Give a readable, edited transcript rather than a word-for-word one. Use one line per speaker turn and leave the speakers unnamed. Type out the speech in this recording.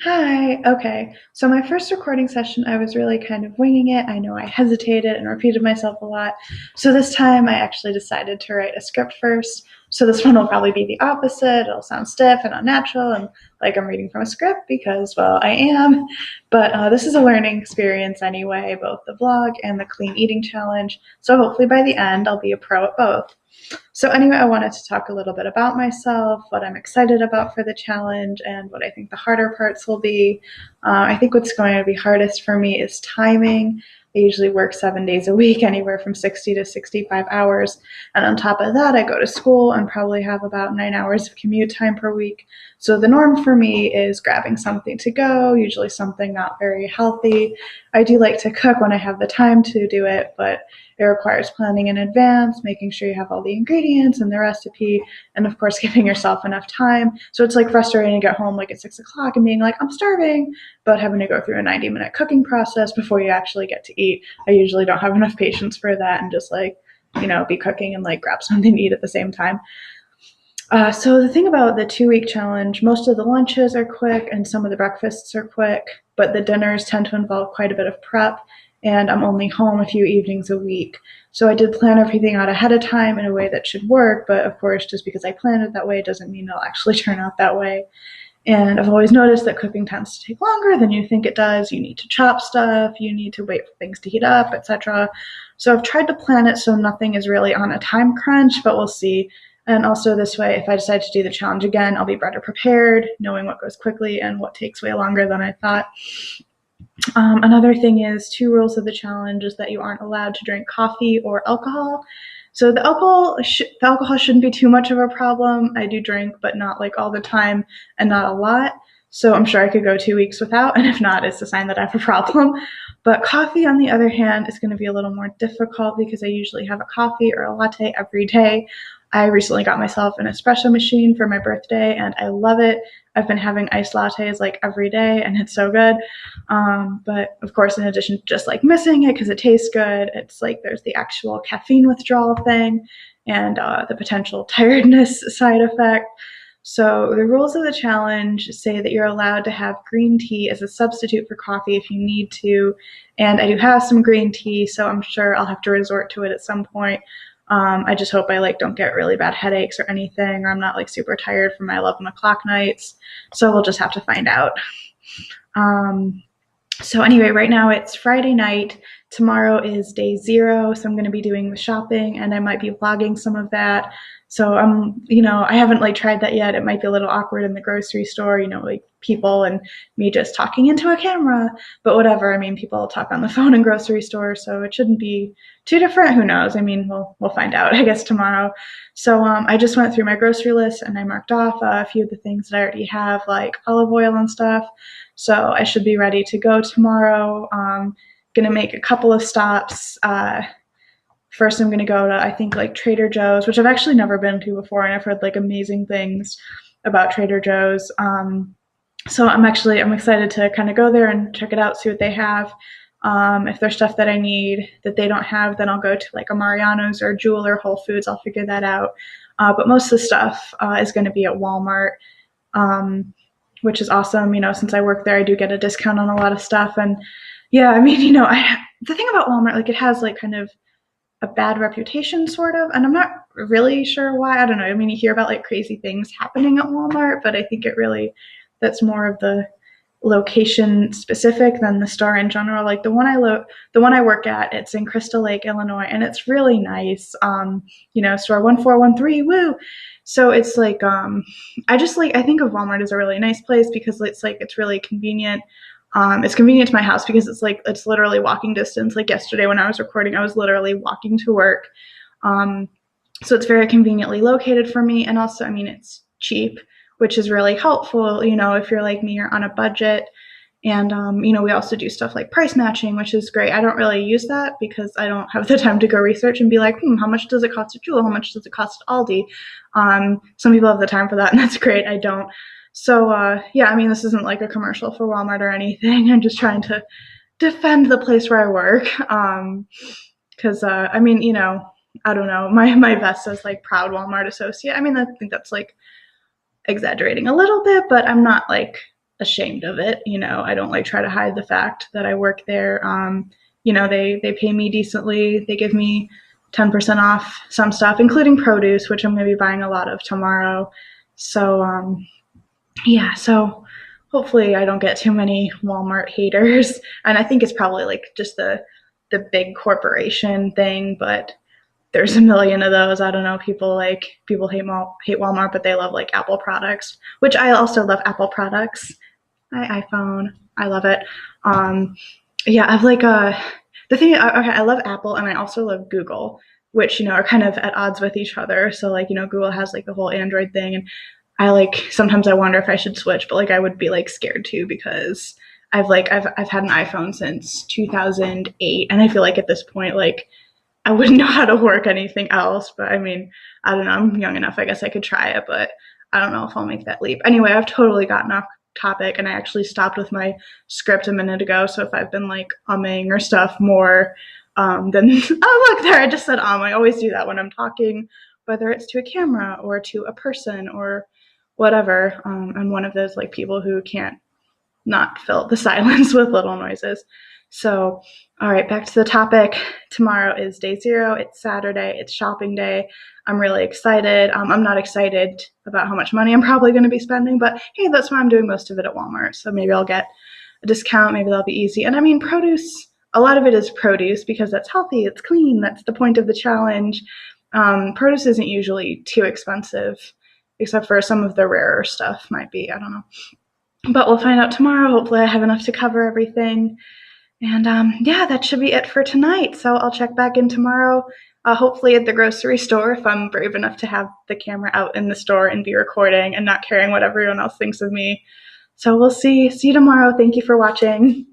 Hi. Okay. So my first recording session, I was really kind of winging it. I know I hesitated and repeated myself a lot. So this time I actually decided to write a script first. So this one will probably be the opposite. It'll sound stiff and unnatural and like I'm reading from a script because, well, I am. But this is a learning experience anyway, both the vlog and the clean eating challenge. So hopefully by the end, I'll be a pro at both. So, anyway, I wanted to talk a little bit about myself, what I'm excited about for the challenge, and what I think the harder parts will be. I think what's going to be hardest for me is timing. I usually work 7 days a week, anywhere from 60 to 65 hours. And on top of that, I go to school and probably have about 9 hours of commute time per week. So the norm for me is grabbing something to go, usually something not very healthy. I do like to cook when I have the time to do it, but it requires planning in advance, making sure you have all the ingredients and the recipe, and of course, giving yourself enough time. So it's like frustrating to get home like at 6 o'clock and being like, I'm starving, but having to go through a 90-minute cooking process before you actually get to eat. I usually don't have enough patience for that and just like, be cooking and like grab something to eat at the same time. So the thing about the 2 week challenge, most of the lunches are quick and some of the breakfasts are quick, but the dinners tend to involve quite a bit of prep, and I'm only home a few evenings a week. So I did plan everything out ahead of time in a way that should work, but of course, just because I planned it that way doesn't mean it'll actually turn out that way. And I've always noticed that cooking tends to take longer than you think it does. You need to chop stuff, you need to wait for things to heat up, etc. So I've tried to plan it so nothing is really on a time crunch, but we'll see. And also, this way, if I decide to do the challenge again, I'll be better prepared, knowing what goes quickly and what takes way longer than I thought. Another thing is, two rules of the challenge is that you aren't allowed to drink coffee or alcohol. So the alcohol shouldn't be too much of a problem. I do drink, but not like all the time and not a lot. So I'm sure I could go 2 weeks without, and if not, it's a sign that I have a problem. But coffee, on the other hand, is going to be a little more difficult because I usually have a coffee or a latte every day. I recently got myself an espresso machine for my birthday, and I love it. I've been having iced lattes like every day, and it's so good. But of course, in addition to just like missing it because it tastes good, it's like there's the actual caffeine withdrawal thing and the potential tiredness side effect. So the rules of the challenge say that you're allowed to have green tea as a substitute for coffee if you need to. And I do have some green tea, so I'm sure I'll have to resort to it at some point. I just hope I like don't get really bad headaches or anything, or I'm not like super tired from my 11 o'clock nights. So we'll just have to find out. So anyway, right now it's Friday night. Tomorrow is day 0, so I'm going to be doing the shopping, and I might be vlogging some of that. So I haven't like tried that yet. It might be a little awkward in the grocery store, like people and me just talking into a camera, but whatever. I mean, people talk on the phone in grocery stores, so it shouldn't be too different. Who knows? I mean, we'll find out, I guess, tomorrow. So I just went through my grocery list and I marked off a few of the things that I already have, like olive oil and stuff. So I should be ready to go tomorrow. Gonna make a couple of stops. First, I'm going to go to, I think, like Trader Joe's, which I've actually never been to before, and I've heard like amazing things about Trader Joe's. So I'm excited to kind of go there and check it out, see what they have. If there's stuff that I need that they don't have, then I'll go to like a Mariano's or Jewel or Whole Foods. I'll figure that out. But most of the stuff is going to be at Walmart, which is awesome. Since I work there, I do get a discount on a lot of stuff. And yeah, I mean, the thing about Walmart, like it has like kind of a bad reputation, sort of, and I'm not really sure why. I don't know. I mean, you hear about like crazy things happening at Walmart, but I think that's more of the location specific than the store in general. Like the one I work at, it's in Crystal Lake, Illinois, and it's really nice. Store 1413, woo. So it's like I think of Walmart as a really nice place because it's really convenient. It's convenient to my house because it's literally walking distance. Like yesterday when I was recording, I was literally walking to work. So it's very conveniently located for me. And also, I mean, it's cheap, which is really helpful, if you're like me, you're on a budget. And, we also do stuff like price matching, which is great. I don't really use that because I don't have the time to go research and be like, how much does it cost at Jewel? How much does it cost at Aldi? Some people have the time for that, and that's great. I don't. So, I mean, this isn't like a commercial for Walmart or anything. I'm just trying to defend the place where I work. Cause, I mean, I don't know, my vest says like proud Walmart associate. I mean, I think that's like exaggerating a little bit, but I'm not like ashamed of it. I don't like try to hide the fact that I work there. They pay me decently. They give me 10% off some stuff, including produce, which I'm going to be buying a lot of tomorrow. So, yeah, so hopefully I don't get too many Walmart haters. And I think it's probably like just the big corporation thing, but there's a million of those. I don't know. People hate Walmart, but they love like Apple products, which I also love Apple products. My iPhone, I love it. Yeah, I've like the thing. Okay, I love Apple, and I also love Google, which are kind of at odds with each other. So like Google has like the whole Android thing, and I like sometimes I wonder if I should switch, but like I would be like scared too because I've had an iPhone since 2008, and I feel like at this point like I wouldn't know how to work anything else. But I mean, I don't know. I'm young enough. I guess I could try it, but I don't know if I'll make that leap. Anyway, I've totally gotten off topic, and I actually stopped with my script a minute ago. So if I've been like umming or stuff more, then oh look there, I just said I always do that when I'm talking, whether it's to a camera or to a person or whatever. I'm one of those like people who can't not fill the silence with little noises. So, all right, back to the topic. Tomorrow is day 0. It's Saturday. It's shopping day. I'm really excited. I'm not excited about how much money I'm probably going to be spending, but hey, that's why I'm doing most of it at Walmart. So maybe I'll get a discount. Maybe that'll be easy. And I mean, produce, a lot of it is produce because that's healthy. It's clean. That's the point of the challenge. Produce isn't usually too expensive, except for some of the rarer stuff might be. I don't know. But we'll find out tomorrow. Hopefully I have enough to cover everything. And yeah, that should be it for tonight. So I'll check back in tomorrow, hopefully at the grocery store if I'm brave enough to have the camera out in the store and be recording and not caring what everyone else thinks of me. So we'll see. See you tomorrow. Thank you for watching.